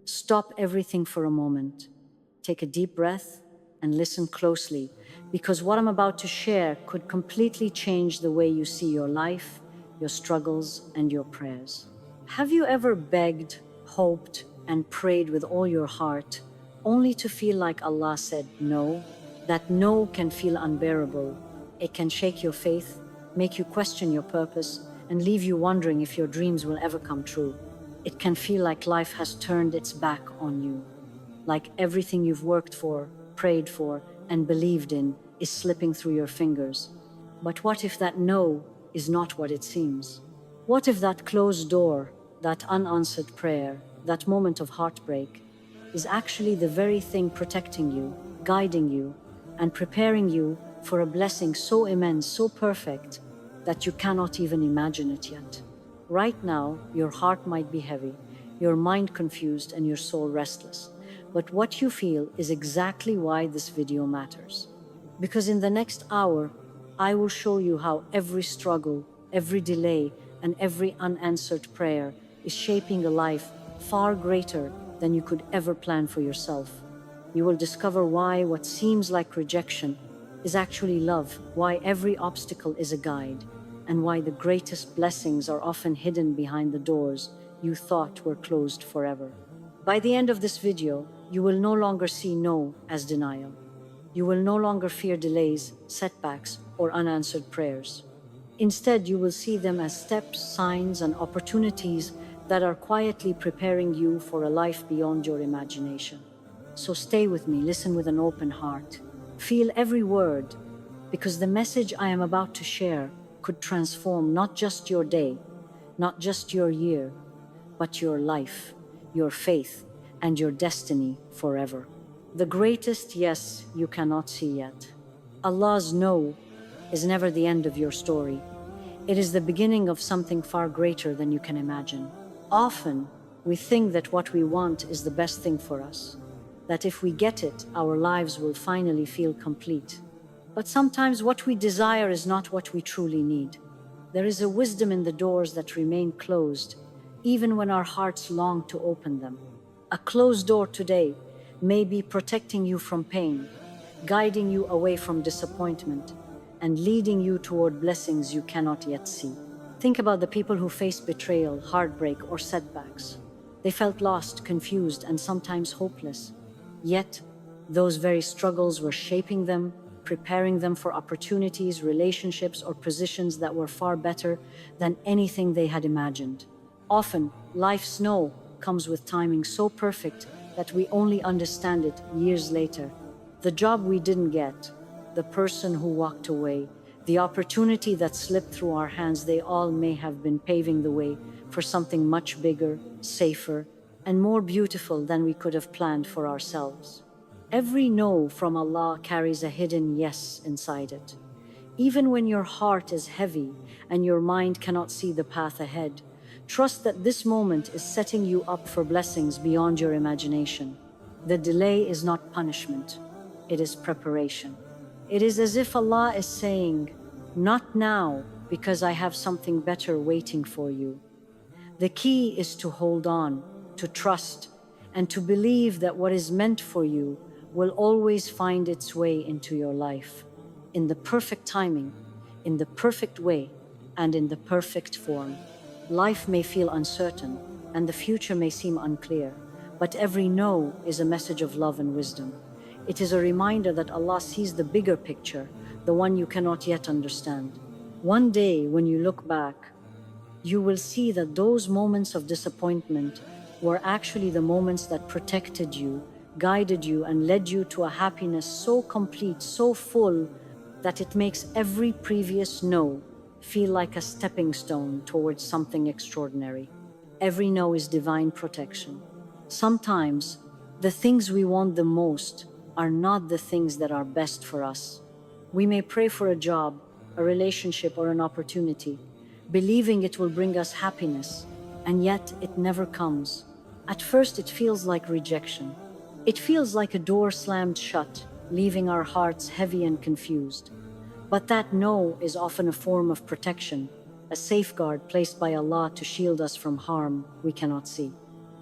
Stop everything for a moment. Take a deep breath and listen closely, because what I'm about to share could completely change the way you see your life, your struggles, and your prayers. Have you ever begged, hoped, and prayed with all your heart, only to feel like Allah said no? That no can feel unbearable. It can shake your faith, make you question your purpose, and leave you wondering if your dreams will ever come true. It can feel like life has turned its back on you, like everything you've worked for, prayed for, and believed in is slipping through your fingers. But what if that no is not what it seems? What if that closed door, that unanswered prayer, that moment of heartbreak, is actually the very thing protecting you, guiding you, and preparing you for a blessing so immense, so perfect, that you cannot even imagine it yet? Right now, your heart might be heavy, your mind confused, and your soul restless. But what you feel is exactly why this video matters. Because in the next hour, I will show you how every struggle, every delay, and every unanswered prayer is shaping a life far greater than you could ever plan for yourself. You will discover why what seems like rejection is actually love, why every obstacle is a guide, and why the greatest blessings are often hidden behind the doors you thought were closed forever. By the end of this video, you will no longer see no as denial. You will no longer fear delays, setbacks, or unanswered prayers. Instead, you will see them as steps, signs, and opportunities that are quietly preparing you for a life beyond your imagination. So stay with me, listen with an open heart. Feel every word, because the message I am about to share could transform not just your day, not just your year, but your life, your faith, and your destiny forever. The greatest yes you cannot see yet. Allah's no is never the end of your story. It is the beginning of something far greater than you can imagine. Often, we think that what we want is the best thing for us, that if we get it, our lives will finally feel complete. But sometimes what we desire is not what we truly need. There is a wisdom in the doors that remain closed, even when our hearts long to open them. A closed door today may be protecting you from pain, guiding you away from disappointment, and leading you toward blessings you cannot yet see. Think about the people who faced betrayal, heartbreak, or setbacks. They felt lost, confused, and sometimes hopeless. Yet, those very struggles were shaping them, preparing them for opportunities, relationships, or positions that were far better than anything they had imagined. Often, life's no comes with timing so perfect that we only understand it years later. The job we didn't get, the person who walked away, the opportunity that slipped through our hands, they all may have been paving the way for something much bigger, safer, and more beautiful than we could have planned for ourselves. Every no from Allah carries a hidden yes inside it. Even when your heart is heavy and your mind cannot see the path ahead, trust that this moment is setting you up for blessings beyond your imagination. The delay is not punishment, it is preparation. It is as if Allah is saying, "Not now, because I have something better waiting for you." The key is to hold on, to trust, and to believe that what is meant for you will always find its way into your life, in the perfect timing, in the perfect way, and in the perfect form. Life may feel uncertain, and the future may seem unclear, but every no is a message of love and wisdom. It is a reminder that Allah sees the bigger picture, the one you cannot yet understand. One day, when you look back, you will see that those moments of disappointment were actually the moments that protected you, guided you, and led you to a happiness so complete, so full, that it makes every previous no feel like a stepping stone towards something extraordinary. Every no is divine protection. Sometimes, the things we want the most are not the things that are best for us. We may pray for a job, a relationship, or an opportunity, believing it will bring us happiness, and yet it never comes. At first, it feels like rejection. It feels like a door slammed shut, leaving our hearts heavy and confused. But that no is often a form of protection, a safeguard placed by Allah to shield us from harm we cannot see.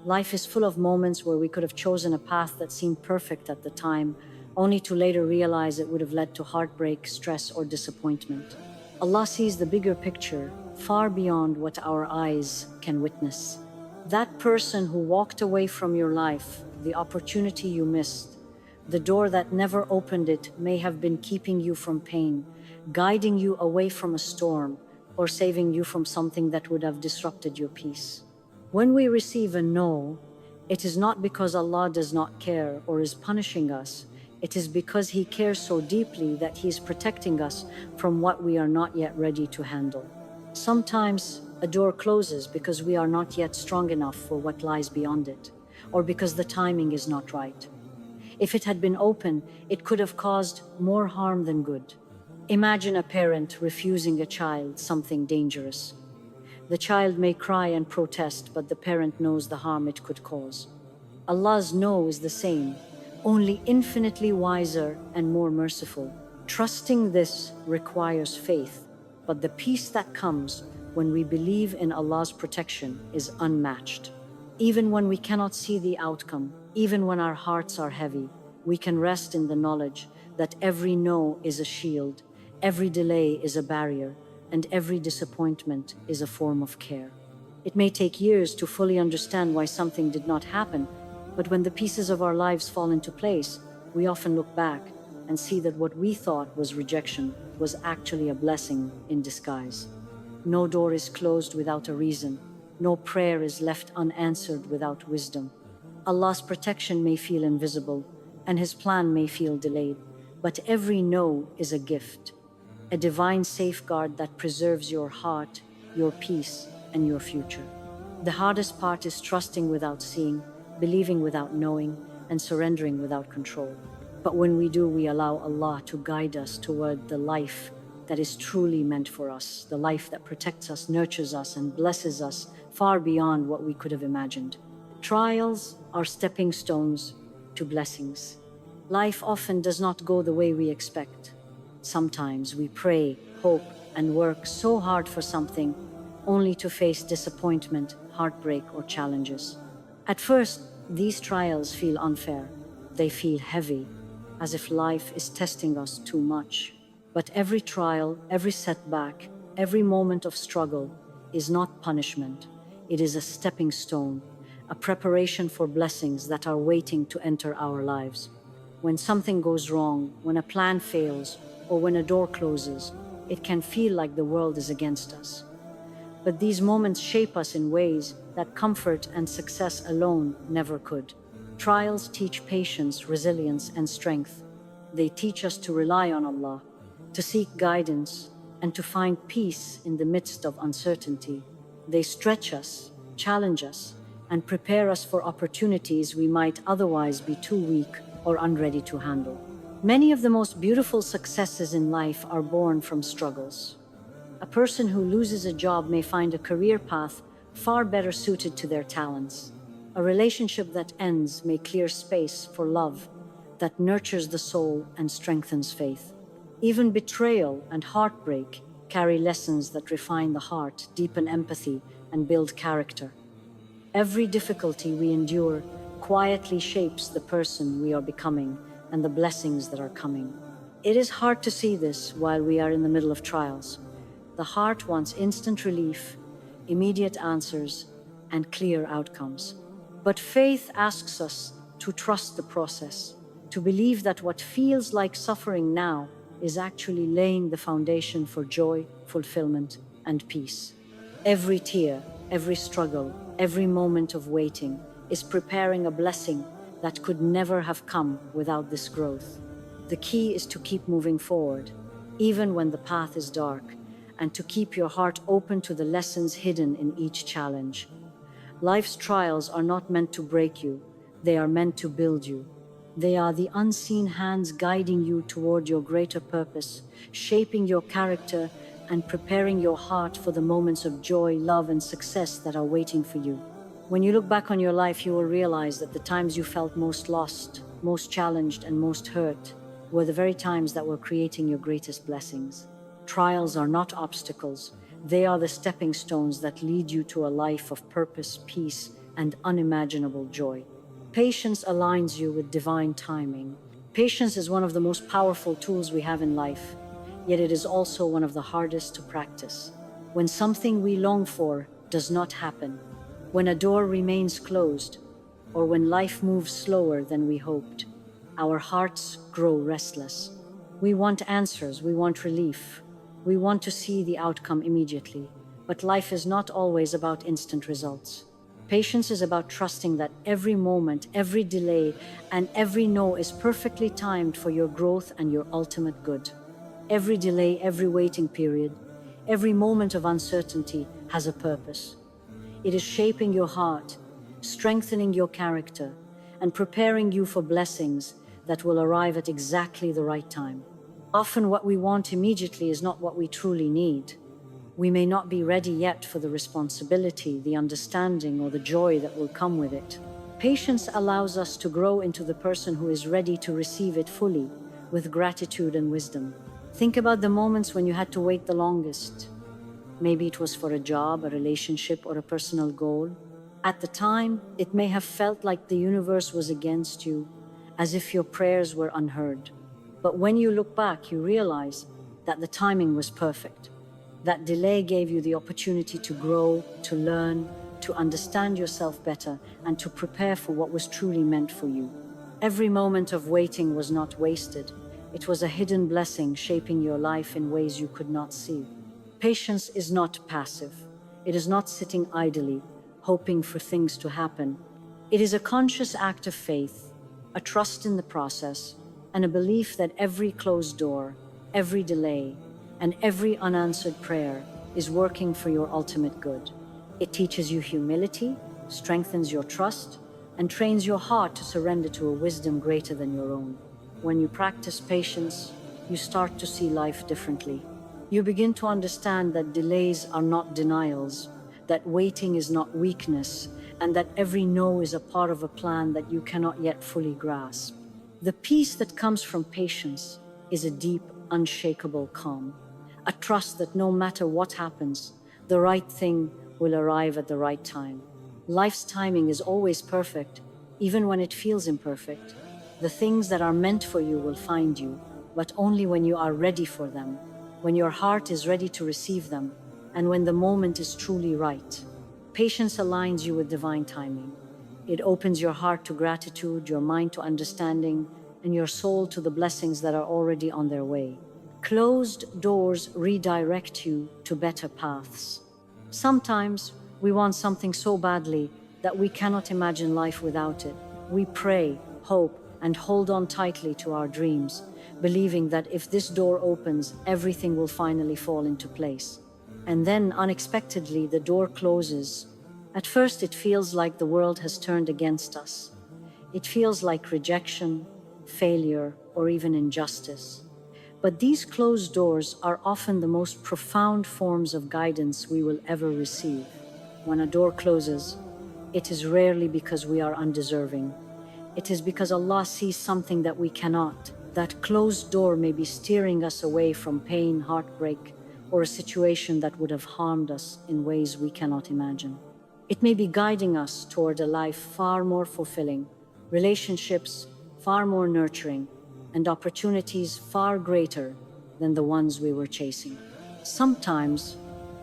Life is full of moments where we could have chosen a path that seemed perfect at the time, only to later realize it would have led to heartbreak, stress, or disappointment. Allah sees the bigger picture, far beyond what our eyes can witness. That person who walked away from your life, the opportunity you missed, the door that never opened it may have been keeping you from pain, guiding you away from a storm, or saving you from something that would have disrupted your peace. When we receive a no, it is not because Allah does not care or is punishing us. It is because He cares so deeply that He is protecting us from what we are not yet ready to handle. Sometimes a door closes because we are not yet strong enough for what lies beyond it, or because the timing is not right. If it had been open, it could have caused more harm than good. Imagine a parent refusing a child something dangerous. The child may cry and protest, but the parent knows the harm it could cause. Allah's no is the same, only infinitely wiser and more merciful. Trusting this requires faith, but the peace that comes when we believe in Allah's protection is unmatched. Even when we cannot see the outcome, even when our hearts are heavy, we can rest in the knowledge that every no is a shield, every delay is a barrier, and every disappointment is a form of care. It may take years to fully understand why something did not happen, but when the pieces of our lives fall into place, we often look back and see that what we thought was rejection was actually a blessing in disguise. No door is closed without a reason. No prayer is left unanswered without wisdom. Allah's protection may feel invisible, and His plan may feel delayed, but every no is a gift, a divine safeguard that preserves your heart, your peace, and your future. The hardest part is trusting without seeing, believing without knowing, and surrendering without control. But when we do, we allow Allah to guide us toward the life that is truly meant for us, the life that protects us, nurtures us, and blesses us far beyond what we could have imagined. Trials are stepping stones to blessings. Life often does not go the way we expect. Sometimes we pray, hope, and work so hard for something, only to face disappointment, heartbreak, or challenges. At first, these trials feel unfair. They feel heavy, as if life is testing us too much. But every trial, every setback, every moment of struggle is not punishment. It is a stepping stone, a preparation for blessings that are waiting to enter our lives. When something goes wrong, when a plan fails, or when a door closes, it can feel like the world is against us. But these moments shape us in ways that comfort and success alone never could. Trials teach patience, resilience, and strength. They teach us to rely on Allah, to seek guidance, and to find peace in the midst of uncertainty. They stretch us, challenge us, and prepare us for opportunities we might otherwise be too weak or unready to handle. Many of the most beautiful successes in life are born from struggles. A person who loses a job may find a career path far better suited to their talents. A relationship that ends may clear space for love that nurtures the soul and strengthens faith. Even betrayal and heartbreak carry lessons that refine the heart, deepen empathy, and build character. Every difficulty we endure quietly shapes the person we are becoming and the blessings that are coming. It is hard to see this while we are in the middle of trials. The heart wants instant relief, immediate answers, and clear outcomes. But faith asks us to trust the process, to believe that what feels like suffering now is actually laying the foundation for joy, fulfillment, and peace. Every tear, every struggle, every moment of waiting is preparing a blessing that could never have come without this growth. The key is to keep moving forward, even when the path is dark, and to keep your heart open to the lessons hidden in each challenge. Life's trials are not meant to break you, they are meant to build you. They are the unseen hands guiding you toward your greater purpose, shaping your character and preparing your heart for the moments of joy, love, and success that are waiting for you. When you look back on your life, you will realize that the times you felt most lost, most challenged, and most hurt were the very times that were creating your greatest blessings. Trials are not obstacles. They are the stepping stones that lead you to a life of purpose, peace, and unimaginable joy. Patience aligns you with divine timing. Patience is one of the most powerful tools we have in life, yet it is also one of the hardest to practice. When something we long for does not happen, when a door remains closed, or when life moves slower than we hoped, our hearts grow restless. We want answers, we want relief, we want to see the outcome immediately. But life is not always about instant results. Patience is about trusting that every moment, every delay, and every no is perfectly timed for your growth and your ultimate good. Every delay, every waiting period, every moment of uncertainty has a purpose. It is shaping your heart, strengthening your character, and preparing you for blessings that will arrive at exactly the right time. Often what we want immediately is not what we truly need. We may not be ready yet for the responsibility, the understanding, or the joy that will come with it. Patience allows us to grow into the person who is ready to receive it fully, with gratitude and wisdom. Think about the moments when you had to wait the longest. Maybe it was for a job, a relationship, or a personal goal. At the time, it may have felt like the universe was against you, as if your prayers were unheard. But when you look back, you realize that the timing was perfect. That delay gave you the opportunity to grow, to learn, to understand yourself better, and to prepare for what was truly meant for you. Every moment of waiting was not wasted. It was a hidden blessing shaping your life in ways you could not see. Patience is not passive. It is not sitting idly, hoping for things to happen. It is a conscious act of faith, a trust in the process, and a belief that every closed door, every delay, and every unanswered prayer is working for your ultimate good. It teaches you humility, strengthens your trust, and trains your heart to surrender to a wisdom greater than your own. When you practice patience, you start to see life differently. You begin to understand that delays are not denials, that waiting is not weakness, and that every no is a part of a plan that you cannot yet fully grasp. The peace that comes from patience is a deep, unshakable calm, a trust that no matter what happens, the right thing will arrive at the right time. Life's timing is always perfect, even when it feels imperfect. The things that are meant for you will find you, but only when you are ready for them, when your heart is ready to receive them, and when the moment is truly right. Patience aligns you with divine timing. It opens your heart to gratitude, your mind to understanding, and your soul to the blessings that are already on their way. Closed doors redirect you to better paths. Sometimes we want something so badly that we cannot imagine life without it. We pray, hope, and hold on tightly to our dreams, believing that if this door opens, everything will finally fall into place. And then, unexpectedly, the door closes. At first, it feels like the world has turned against us. It feels like rejection, failure, or even injustice. But these closed doors are often the most profound forms of guidance we will ever receive. When a door closes, it is rarely because we are undeserving. It is because Allah sees something that we cannot. That closed door may be steering us away from pain, heartbreak, or a situation that would have harmed us in ways we cannot imagine. It may be guiding us toward a life far more fulfilling, relationships far more nurturing, and opportunities far greater than the ones we were chasing. Sometimes,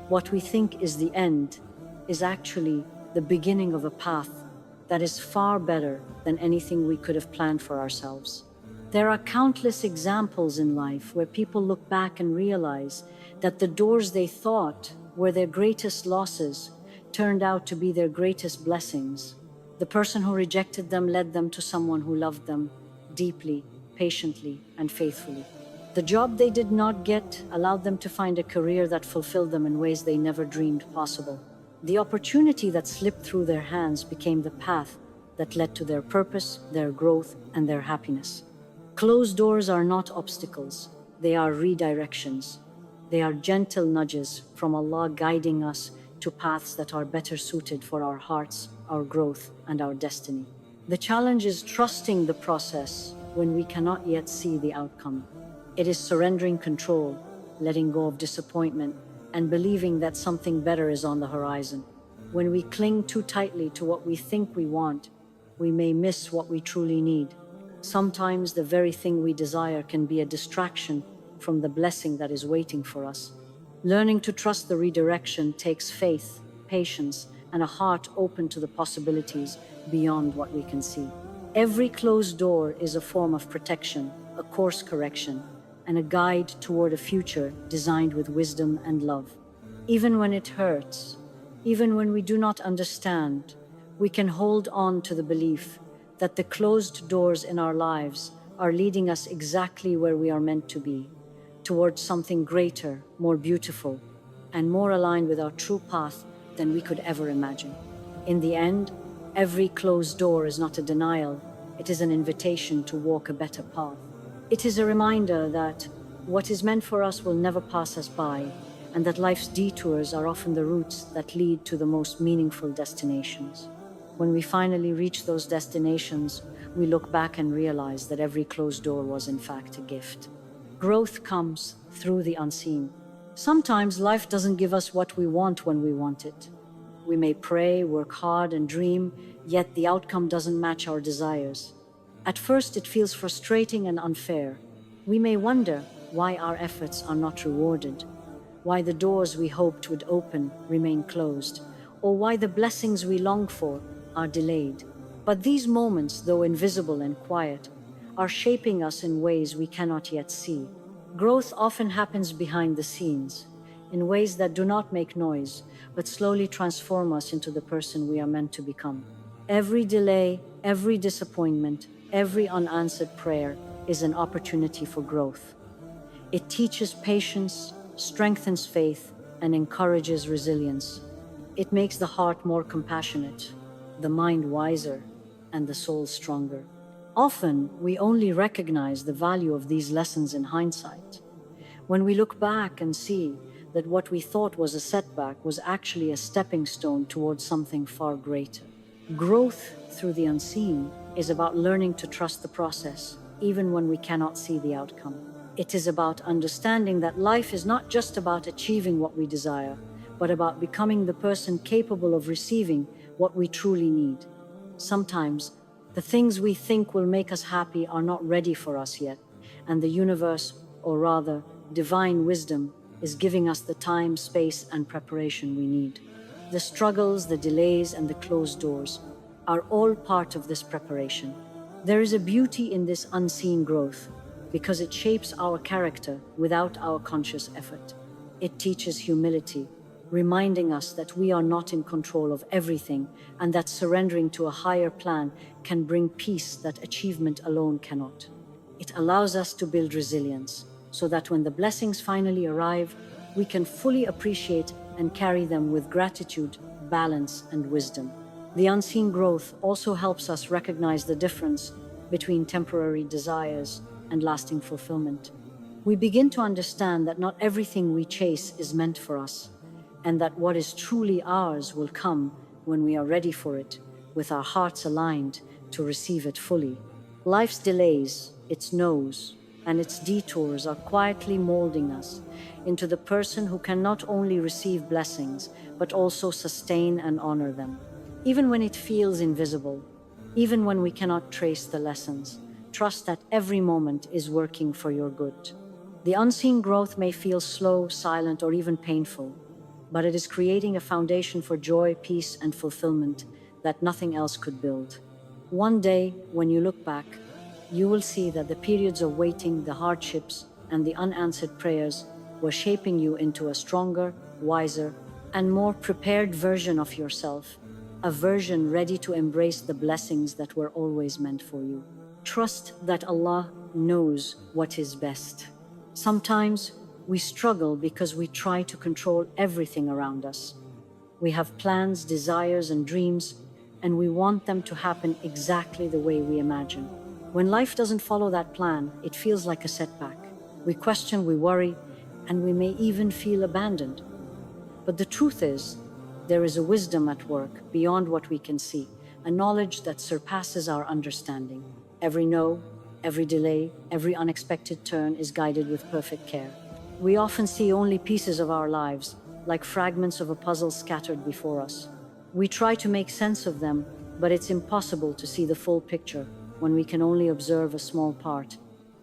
what we think is the end is actually the beginning of a path that is far better than anything we could have planned for ourselves. There are countless examples in life where people look back and realize that the doors they thought were their greatest losses turned out to be their greatest blessings. The person who rejected them led them to someone who loved them deeply, patiently, and faithfully. The job they did not get allowed them to find a career that fulfilled them in ways they never dreamed possible. The opportunity that slipped through their hands became the path that led to their purpose, their growth, and their happiness. Closed doors are not obstacles, they are redirections. They are gentle nudges from Allah guiding us to paths that are better suited for our hearts, our growth, and our destiny. The challenge is trusting the process when we cannot yet see the outcome. It is surrendering control, letting go of disappointment, and believing that something better is on the horizon. When we cling too tightly to what we think we want, we may miss what we truly need. Sometimes the very thing we desire can be a distraction from the blessing that is waiting for us. Learning to trust the redirection takes faith, patience, and a heart open to the possibilities beyond what we can see. Every closed door is a form of protection, a course correction, and a guide toward a future designed with wisdom and love. Even when it hurts, even when we do not understand, we can hold on to the belief that the closed doors in our lives are leading us exactly where we are meant to be, towards something greater, more beautiful, and more aligned with our true path than we could ever imagine. In the end, every closed door is not a denial, it is an invitation to walk a better path. It is a reminder that what is meant for us will never pass us by, and that life's detours are often the routes that lead to the most meaningful destinations. When we finally reach those destinations, we look back and realize that every closed door was in fact a gift. Growth comes through the unseen. Sometimes life doesn't give us what we want when we want it. We may pray, work hard, and dream, yet the outcome doesn't match our desires. At first, it feels frustrating and unfair. We may wonder why our efforts are not rewarded, why the doors we hoped would open remain closed, or why the blessings we long for are delayed. But these moments, though invisible and quiet, are shaping us in ways we cannot yet see. Growth often happens behind the scenes, in ways that do not make noise, but slowly transform us into the person we are meant to become. Every delay, every disappointment, every unanswered prayer is an opportunity for growth. It teaches patience, strengthens faith, and encourages resilience. It makes the heart more compassionate, the mind wiser, and the soul stronger. Often, we only recognize the value of these lessons in hindsight. When we look back and see that what we thought was a setback was actually a stepping stone towards something far greater. Growth through the unseen is about learning to trust the process, even when we cannot see the outcome. It is about understanding that life is not just about achieving what we desire, but about becoming the person capable of receiving what we truly need. Sometimes, the things we think will make us happy are not ready for us yet, and the universe, or rather, divine wisdom, is giving us the time, space, and preparation we need. The struggles, the delays, and the closed doors are all part of this preparation. There is a beauty in this unseen growth because it shapes our character without our conscious effort. It teaches humility, reminding us that we are not in control of everything and that surrendering to a higher plan can bring peace that achievement alone cannot. It allows us to build resilience so that when the blessings finally arrive, we can fully appreciate and carry them with gratitude, balance, and wisdom. The unseen growth also helps us recognize the difference between temporary desires and lasting fulfillment. We begin to understand that not everything we chase is meant for us, and that what is truly ours will come when we are ready for it, with our hearts aligned to receive it fully. Life's delays, its no's, and its detours are quietly molding us into the person who can not only receive blessings, but also sustain and honor them. Even when it feels invisible, even when we cannot trace the lessons, trust that every moment is working for your good. The unseen growth may feel slow, silent, or even painful, but it is creating a foundation for joy, peace, and fulfillment that nothing else could build. One day, when you look back, you will see that the periods of waiting, the hardships, and the unanswered prayers were shaping you into a stronger, wiser, and more prepared version of yourself, a version ready to embrace the blessings that were always meant for you. Trust that Allah knows what is best. Sometimes we struggle because we try to control everything around us. We have plans, desires, and dreams, and we want them to happen exactly the way we imagine. When life doesn't follow that plan, it feels like a setback. We question, we worry, and we may even feel abandoned. But the truth is, there is a wisdom at work beyond what we can see, a knowledge that surpasses our understanding. Every no, every delay, every unexpected turn is guided with perfect care. We often see only pieces of our lives, like fragments of a puzzle scattered before us. We try to make sense of them, but it's impossible to see the full picture when we can only observe a small part.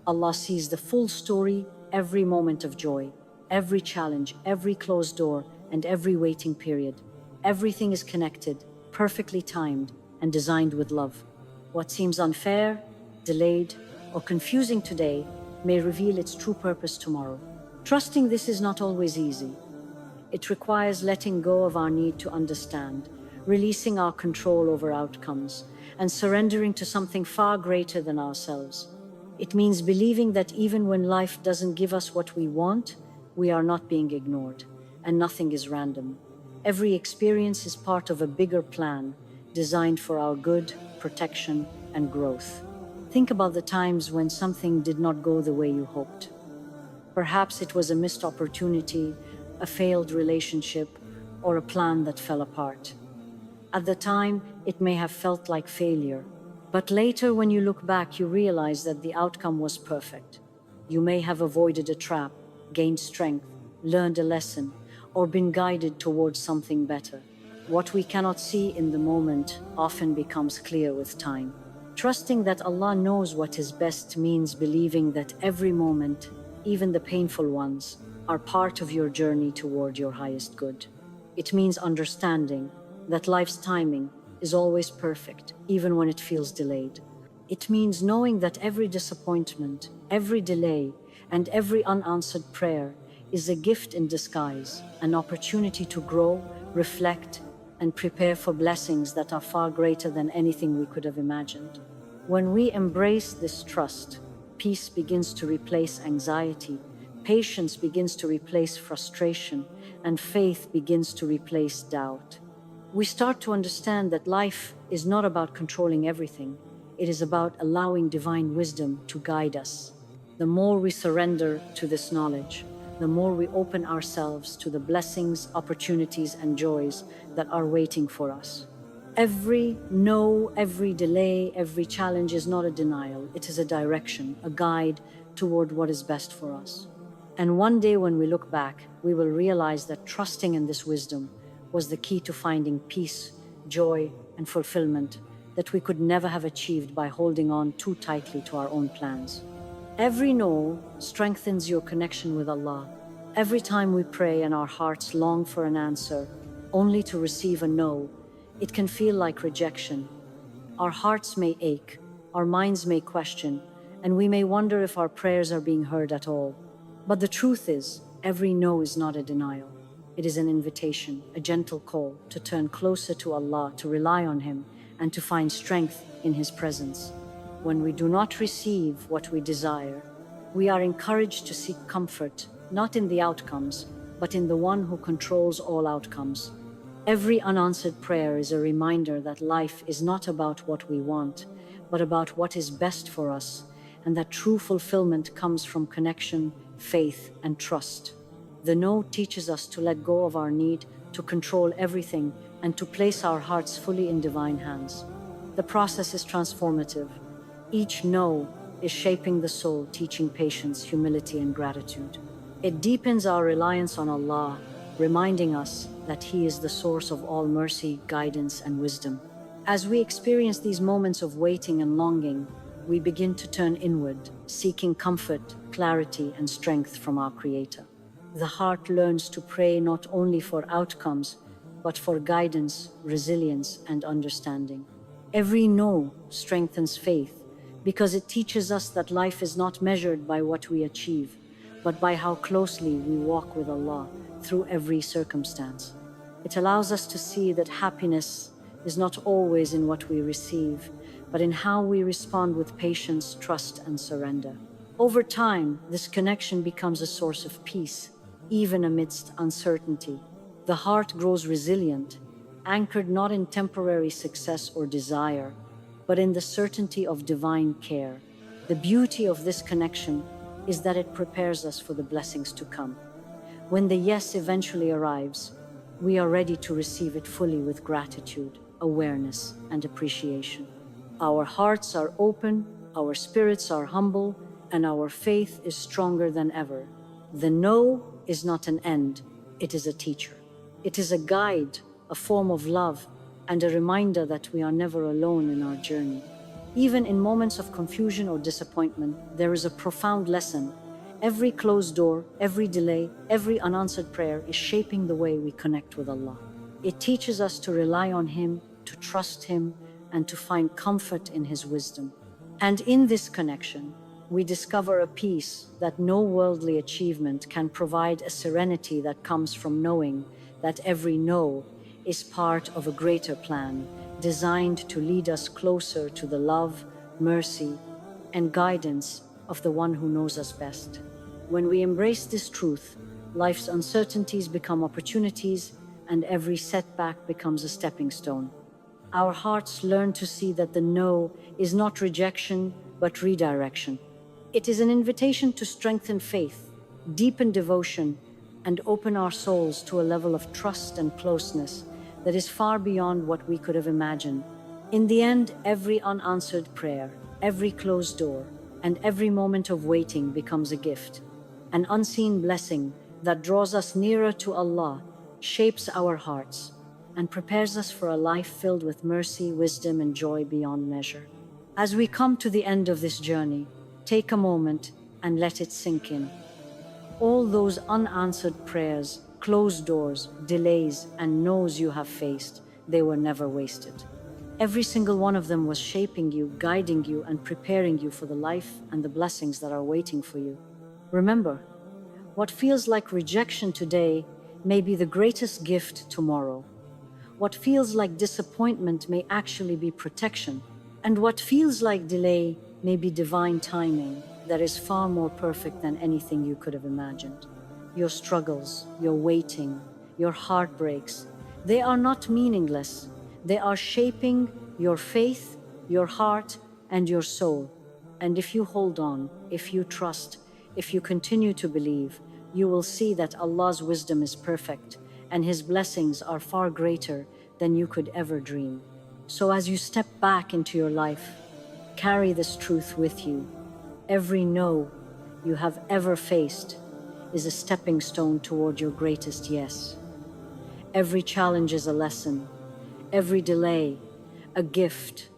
Allah sees the full story, every moment of joy, every challenge, every closed door, and every waiting period. Everything is connected, perfectly timed, and designed with love. What seems unfair, delayed, or confusing today may reveal its true purpose tomorrow. Trusting this is not always easy. It requires letting go of our need to understand, releasing our control over outcomes, and surrendering to something far greater than ourselves. It means believing that even when life doesn't give us what we want, we are not being ignored, and nothing is random. Every experience is part of a bigger plan designed for our good, protection, and growth. Think about the times when something did not go the way you hoped. Perhaps it was a missed opportunity, a failed relationship, or a plan that fell apart. At the time, it may have felt like failure, but later when you look back, you realize that the outcome was perfect. You may have avoided a trap, gained strength, learned a lesson, or been guided towards something better. What we cannot see in the moment often becomes clear with time. Trusting that Allah knows what is best means believing that every moment, even the painful ones, are part of your journey toward your highest good. It means understanding that life's timing is always perfect, even when it feels delayed. It means knowing that every disappointment, every delay, and every unanswered prayer is a gift in disguise, an opportunity to grow, reflect, and prepare for blessings that are far greater than anything we could have imagined. When we embrace this trust, peace begins to replace anxiety, patience begins to replace frustration, and faith begins to replace doubt. We start to understand that life is not about controlling everything. It is about allowing divine wisdom to guide us. The more we surrender to this knowledge, the more we open ourselves to the blessings, opportunities, and joys that are waiting for us. Every no, every delay, every challenge is not a denial. It is a direction, a guide toward what is best for us. And one day when we look back, we will realize that trusting in this wisdom was the key to finding peace, joy, and fulfillment that we could never have achieved by holding on too tightly to our own plans. Every no strengthens your connection with Allah. Every time we pray and our hearts long for an answer, only to receive a no, it can feel like rejection. Our hearts may ache, our minds may question, and we may wonder if our prayers are being heard at all. But the truth is, every no is not a denial. It is an invitation, a gentle call to turn closer to Allah, to rely on Him, and to find strength in His presence. When we do not receive what we desire, we are encouraged to seek comfort, not in the outcomes, but in the One who controls all outcomes. Every unanswered prayer is a reminder that life is not about what we want, but about what is best for us, and that true fulfillment comes from connection, faith, and trust. The no teaches us to let go of our need to control everything and to place our hearts fully in divine hands. The process is transformative. Each no is shaping the soul, teaching patience, humility, and gratitude. It deepens our reliance on Allah, reminding us that He is the source of all mercy, guidance, and wisdom. As we experience these moments of waiting and longing, we begin to turn inward, seeking comfort, clarity, and strength from our Creator. The heart learns to pray not only for outcomes, but for guidance, resilience, and understanding. Every no strengthens faith because it teaches us that life is not measured by what we achieve, but by how closely we walk with Allah through every circumstance. It allows us to see that happiness is not always in what we receive, but in how we respond with patience, trust, and surrender. Over time, this connection becomes a source of peace, even amidst uncertainty. The heart grows resilient, anchored not in temporary success or desire, but in the certainty of divine care. The beauty of this connection is that it prepares us for the blessings to come. When the yes eventually arrives, we are ready to receive it fully with gratitude, awareness, and appreciation. Our hearts are open, our spirits are humble, and our faith is stronger than ever. The no is not an end, it is a teacher. It is a guide, a form of love, and a reminder that we are never alone in our journey. Even in moments of confusion or disappointment, there is a profound lesson. Every closed door, every delay, every unanswered prayer is shaping the way we connect with Allah. It teaches us to rely on Him, to trust Him, and to find comfort in His wisdom. And in this connection, we discover a peace that no worldly achievement can provide, a serenity that comes from knowing that every no is part of a greater plan designed to lead us closer to the love, mercy, and guidance of the one who knows us best. When we embrace this truth, life's uncertainties become opportunities, and every setback becomes a stepping stone. Our hearts learn to see that the no is not rejection, but redirection. It is an invitation to strengthen faith, deepen devotion, and open our souls to a level of trust and closeness that is far beyond what we could have imagined. In the end, every unanswered prayer, every closed door, and every moment of waiting becomes a gift, an unseen blessing that draws us nearer to Allah, shapes our hearts, and prepares us for a life filled with mercy, wisdom, and joy beyond measure. As we come to the end of this journey, take a moment and let it sink in. All those unanswered prayers, closed doors, delays, and no's you have faced, they were never wasted. Every single one of them was shaping you, guiding you, and preparing you for the life and the blessings that are waiting for you. Remember, what feels like rejection today may be the greatest gift tomorrow. What feels like disappointment may actually be protection, and what feels like delay may be divine timing that is far more perfect than anything you could have imagined. Your struggles, your waiting, your heartbreaks, they are not meaningless. They are shaping your faith, your heart, and your soul. And if you hold on, if you trust, if you continue to believe, you will see that Allah's wisdom is perfect and His blessings are far greater than you could ever dream. So as you step back into your life, carry this truth with you. Every no you have ever faced is a stepping stone toward your greatest yes. Every challenge is a lesson, every delay a gift,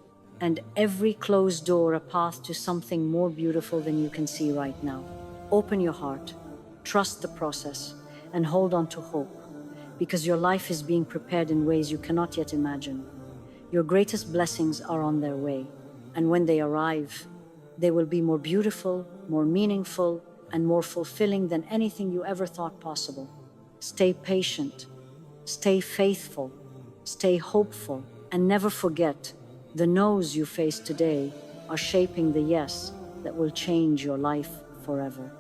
and every closed door a path to something more beautiful than you can see right now. Open your heart, trust the process, and hold on to hope, because your life is being prepared in ways you cannot yet imagine. Your greatest blessings are on their way, and when they arrive, they will be more beautiful, more meaningful, and more fulfilling than anything you ever thought possible. Stay patient, stay faithful, stay hopeful, and never forget, the no's you face today are shaping the yes that will change your life forever.